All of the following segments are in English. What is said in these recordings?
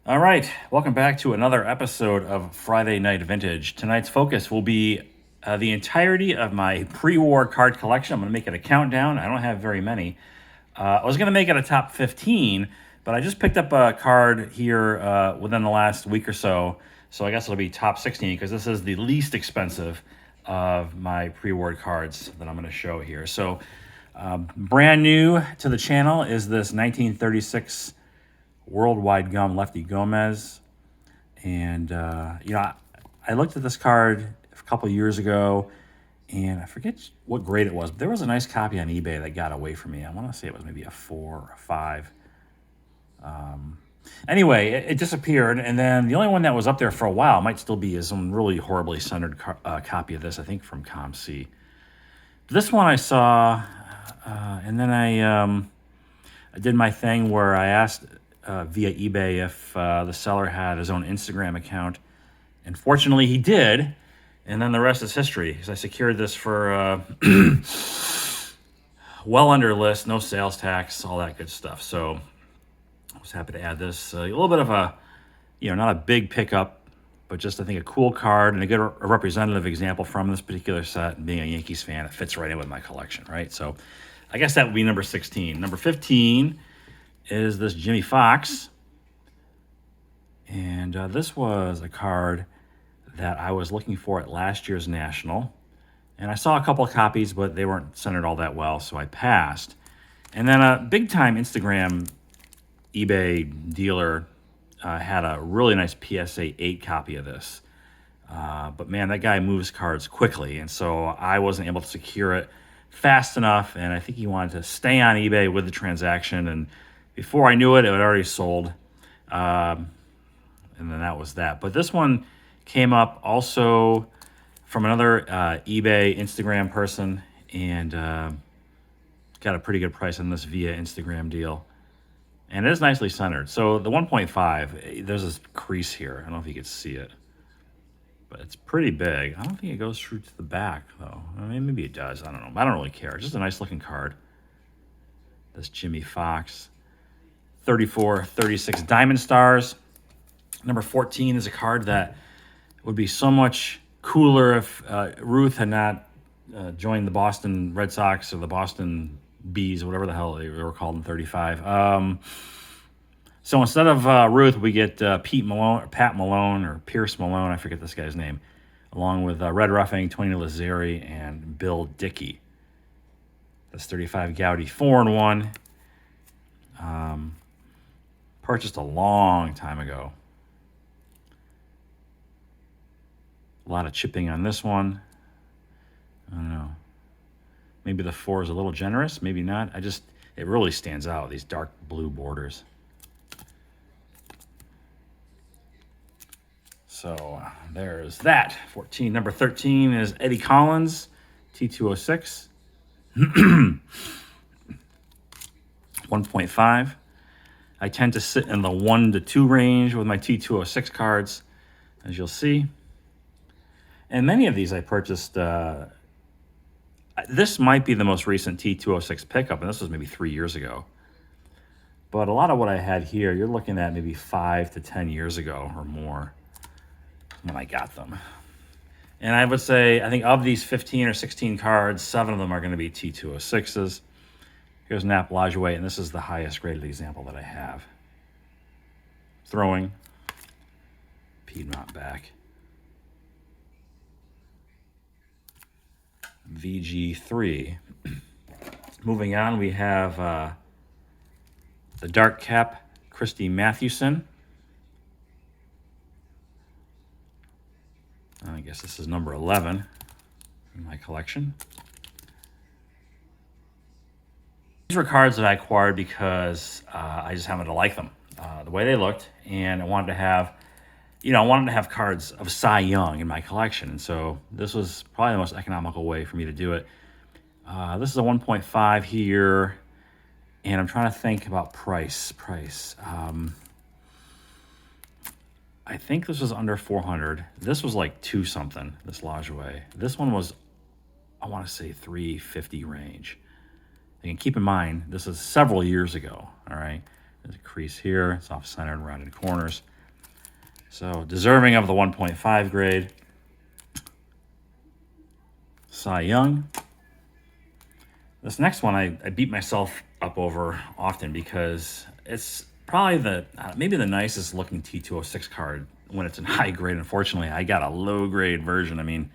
All right, welcome back to another episode of Friday Night Vintage. Tonight's focus will be the entirety of my pre-war card collection. I'm going to make it a countdown. I don't have very many. I was going to make it a top 15, but I just picked up a card here within the last week or so. So I guess it'll be top 16 because this is the least expensive of my pre-war cards that I'm going to show here. So brand new to the channel is this 1936 Worldwide Gum Lefty Gomez. And, I looked at this card a couple years ago, and I forget what grade it was, but there was a nice copy on eBay that got away from me. I want to say it was maybe a 4 or a 5. Anyway, it disappeared, and then the only one that was up there for a while might still be is some really horribly centered copy of this, I think from ComC. This one I saw, and then I did my thing where I asked via eBay if the seller had his own Instagram account. And fortunately, he did. And then the rest is history, because I secured this for well under list, no sales tax, all that good stuff. So I was happy to add this. A little bit of a, not a big pickup, but just I think a cool card and a good representative example from this particular set. And being a Yankees fan, it fits right in with my collection, right? So I guess that would be number 16. Number 15 is this Jimmy Fox. And this was a card that I was looking for at last year's National. And I saw a couple of copies, but they weren't centered all that well, so I passed. And then a big-time Instagram eBay dealer had a really nice PSA 8 copy of this. But man, that guy moves cards quickly, and so I wasn't able to secure it fast enough, and I think he wanted to stay on eBay with the transaction, and before I knew it, it had already sold. And then that was that. But this one came up also from another eBay Instagram person, and got a pretty good price on this via Instagram deal. And it is nicely centered. So the 1.5, there's this crease here. I don't know if you can see it, but it's pretty big. I don't think it goes through to the back, though. I mean, maybe it does. I don't know. I don't really care. Just a nice looking card. This Jimmy Fox. 34, 36 Diamond Stars. Number 14 is a card that would be so much cooler if Ruth had not joined the Boston Red Sox or the Boston Bees, or whatever the hell they were called in 35. So instead of Ruth, we get Pat Malone, or Pierce Malone, I forget this guy's name, along with Red Ruffing, Tony Lazzeri, and Bill Dickey. That's 35 Gaudy 4-1. Purchased a long time ago. A lot of chipping on this one. I don't know. Maybe the 4 is a little generous, maybe not. It really stands out, these dark blue borders. So there's that. 14. Number 13 is Eddie Collins, T206. 1.5. I tend to sit in the 1 to 2 range with my T206 cards, as you'll see. And many of these I purchased. This might be the most recent T206 pickup, and this was maybe 3 years ago. But a lot of what I had here, you're looking at maybe 5 to 10 years ago or more when I got them. And I would say, I think of these 15 or 16 cards, 7 of them are going to be T206s. Here's Nap Lajoie, and this is the highest graded example that I have. Throwing. Piedmont back. VG3. Moving on, we have the Dark Cap, Christy Mathewson. I guess this is number 11 in my collection. These were cards that I acquired because I just happened to like them, the way they looked, and I wanted to have, cards of Cy Young in my collection, and so this was probably the most economical way for me to do it. This is a 1.5 here, and I'm trying to think about price. I think this was under 400. This was like 2 something, this Lajoie. This one was, I want to say 350 range. And keep in mind, this is several years ago, all right? There's a crease here. It's off-centered, rounded corners. So deserving of the 1.5 grade. Cy Young. This next one I beat myself up over often because it's probably the maybe the nicest looking T206 card when it's in high grade. Unfortunately, I got a low grade version. I mean,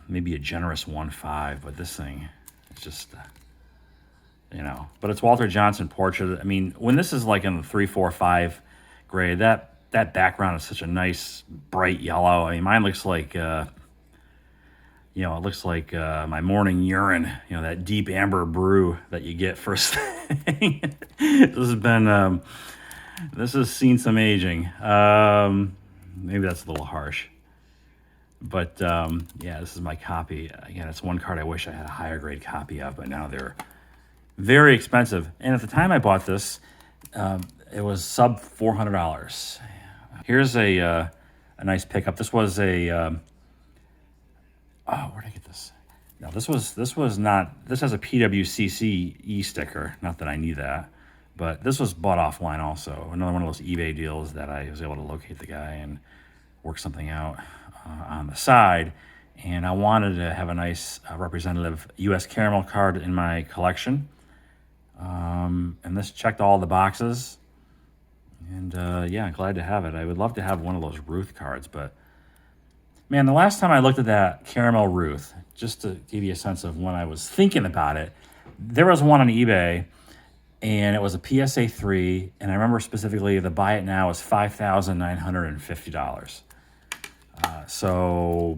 maybe a generous 1.5, but this thing, it's just, but it's Walter Johnson portrait. I mean, when this is like in the 3, 4, 5 grade, that background is such a nice bright yellow. I mean, mine looks like, it looks like my morning urine, that deep amber brew that you get first thing. This has seen some aging. Maybe that's a little harsh. But yeah, this is my copy. Again, it's one card I wish I had a higher grade copy of, but now they're very expensive. And at the time I bought this, it was sub $400. Here's a nice pickup. This was a where'd I get this? No, this was not. This has a PWCC sticker. Not that I need that, but this was bought offline also. Another one of those eBay deals that I was able to locate the guy and work something out on the side. And I wanted to have a nice representative U.S. caramel card in my collection. And this checked all the boxes. And yeah, glad to have it. I would love to have one of those Ruth cards, but man, the last time I looked at that caramel Ruth, just to give you a sense of when I was thinking about it, there was one on eBay, and it was a PSA 3, and I remember specifically the buy it now was $5,950. So,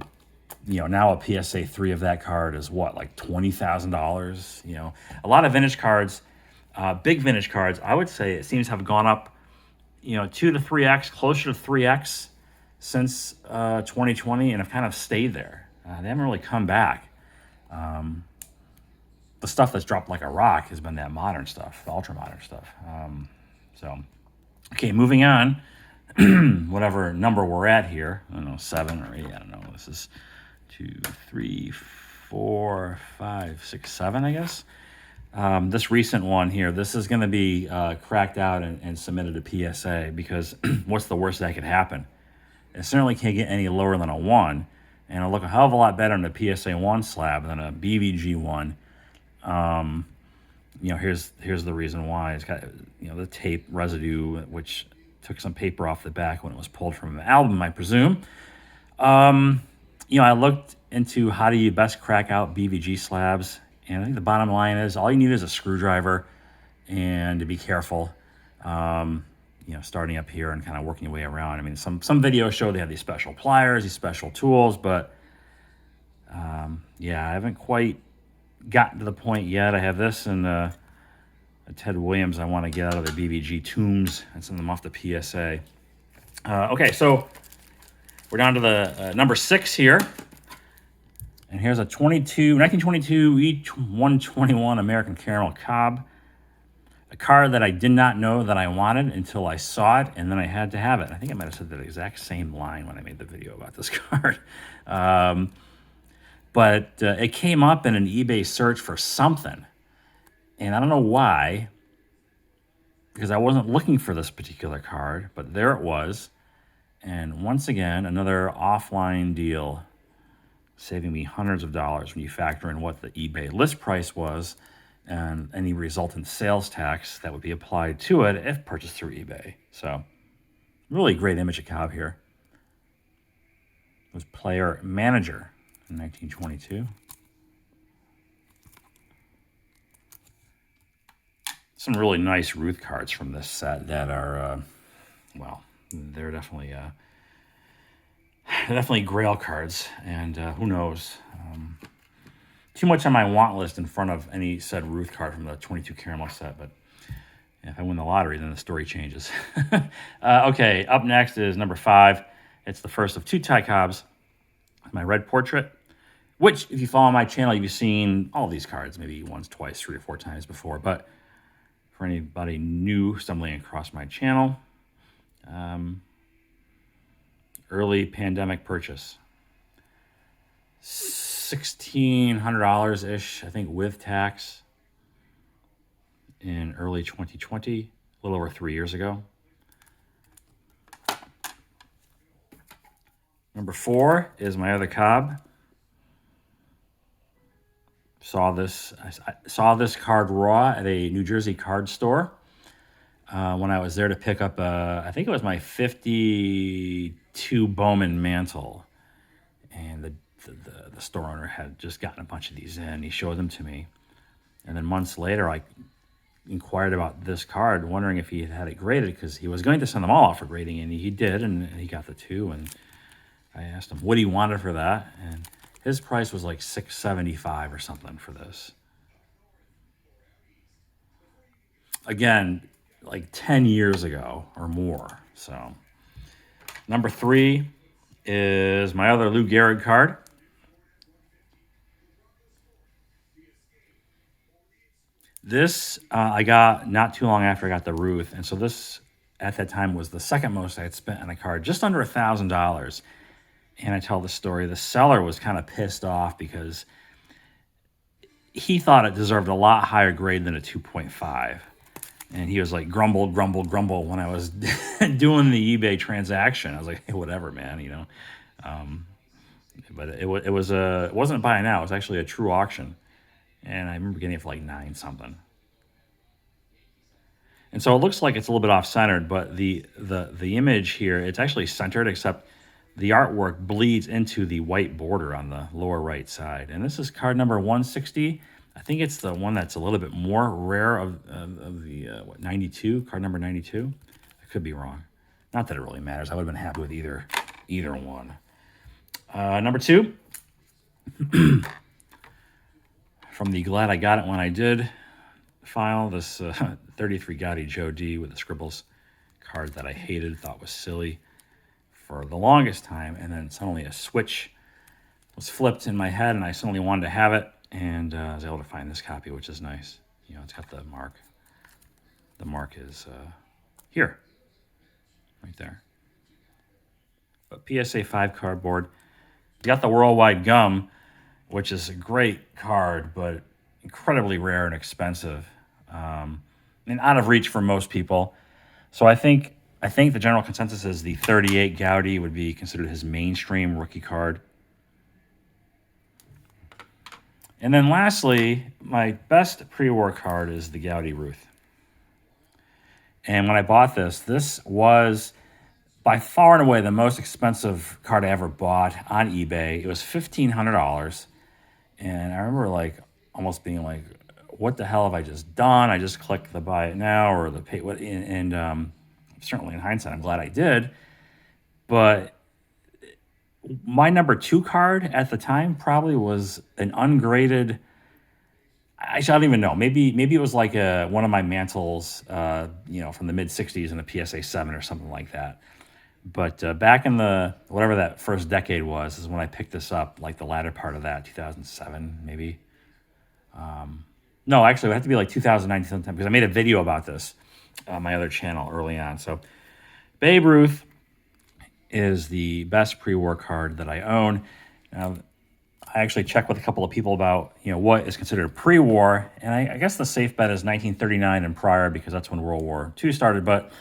now a PSA 3 of that card is what, like $20,000? A lot of vintage cards, big vintage cards, I would say it seems to have gone up, 2 to 3x, closer to 3x since 2020, and have kind of stayed there. They haven't really come back. The stuff that's dropped like a rock has been that modern stuff, the ultra modern stuff. Okay, moving on. Whatever number we're at here, I don't know, 7 or 8, I don't know. This is 2, 3, 4, 5, 6, 7, I guess. This recent one here, this is going to be cracked out and submitted to PSA because what's the worst that could happen? It certainly can't get any lower than a 1, and it'll look a hell of a lot better in a PSA 1 slab than a BVG 1. Here's the reason why. It's got, the tape residue, which took some paper off the back when it was pulled from the album, I presume. I looked into how do you best crack out BVG slabs, and I think the bottom line is all you need is a screwdriver and to be careful. Starting up here and kind of working your way around. I mean, some videos show they have these special pliers, these special tools, but yeah, I haven't quite gotten to the point yet. I have this and a Ted Williams I want to get out of the BVG tombs and send them off to PSA. Okay, so we're down to the number 6 here. And here's a 1922 E121 American Caramel Cobb. A card that I did not know that I wanted until I saw it, and then I had to have it. I think I might have said the exact same line when I made the video about this card. But it came up in an eBay search for something. And I don't know why, because I wasn't looking for this particular card, but there it was. And once again, another offline deal, saving me hundreds of dollars when you factor in what the eBay list price was and any resultant sales tax that would be applied to it if purchased through eBay. So, really great image of Cobb here. It was player manager in 1922. Some really nice Ruth cards from this set that are, they're definitely Grail cards, and who knows. Too much on my want list in front of any said Ruth card from the 22 caramel set, but yeah, if I win the lottery, then the story changes. Okay, up next is number 5. It's the first of 2 Ty Cobbs. My red portrait, which, if you follow my channel, you've seen all these cards, maybe once, twice, 3 or 4 times before. But for anybody new stumbling across my channel, early pandemic purchase. $1,600-ish, I think, with tax in early 2020, a little over 3 years ago. Number 4 is my other Cobb. I saw this card raw at a New Jersey card store when I was there to pick up I think it was my 52 Bowman mantle, and the store owner had just gotten a bunch of these in. He showed them to me, and then months later I inquired about this card, wondering if he had it graded, because he was going to send them all off for grading, and he did, and he got the 2. And I asked him what he wanted for that, and his price was like $675 or something for this. Again, like 10 years ago or more. So, number 3 is my other Lou Gehrig card. This I got not too long after I got the Ruth, and so this at that time was the second most I had spent on a card, just under $1,000. And I tell the story, the seller was kind of pissed off because he thought it deserved a lot higher grade than a 2.5. And he was like, grumble, grumble, grumble when I was doing the eBay transaction. I was like, hey, whatever, man, you know. But it wasn't a buy now. It was actually a true auction. And I remember getting it for like 9 something. And so it looks like it's a little bit off-centered, but the image here, it's actually centered, except the artwork bleeds into the white border on the lower right side. And this is card number 160. I think it's the one that's a little bit more rare of the 92, card number 92. I could be wrong. Not that it really matters. I would have been happy with either one. Number 2. From the Glad I Got It When I Did file, this 33 Gotti Joe D with the scribbles card that I hated, thought was silly for the longest time, and then suddenly a switch was flipped in my head, and I suddenly wanted to have it, and I was able to find this copy, which is nice. You know, it's got the mark. The mark is here, right there. But PSA 5 cardboard. You got the Worldwide Gum, which is a great card, but incredibly rare and expensive, and out of reach for most people. So I think the general consensus is the 38 Goudey would be considered his mainstream rookie card. And then lastly, my best pre-war card is the Goudey Ruth. And when I bought this was by far and away the most expensive card I ever bought on eBay. It was $1,500. And I remember like almost being like, what the hell have I just done? I just clicked the buy it now or the pay. And certainly in hindsight, I'm glad I did. But my number 2 card at the time probably was an ungraded. I don't even know. Maybe it was like one of my mantles, from the mid '60s in a PSA 7 or something like that. But back in the whatever that first decade was, is when I picked this up, like the latter part of that, 2007 maybe. No, actually, it would have to be like 2009 sometime, because I made a video about this on my other channel early on. So Babe Ruth is the best pre-war card that I own. Now, I actually checked with a couple of people about what is considered pre-war, and I guess the safe bet is 1939 and prior, because that's when World War II started. But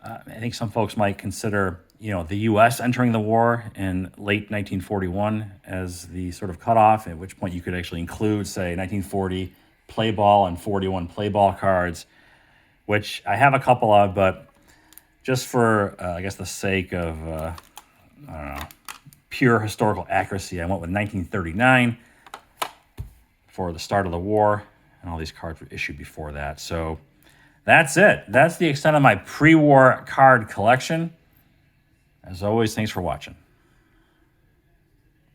I think some folks might consider the U.S. entering the war in late 1941 as the sort of cutoff, at which point you could actually include, say, 1940 play ball and 41 play ball cards, which I have a couple of, but just for, I guess, the sake of, I don't know, pure historical accuracy, I went with 1939 for the start of the war, and all these cards were issued before that. So that's it. That's the extent of my pre-war card collection. As always, thanks for watching.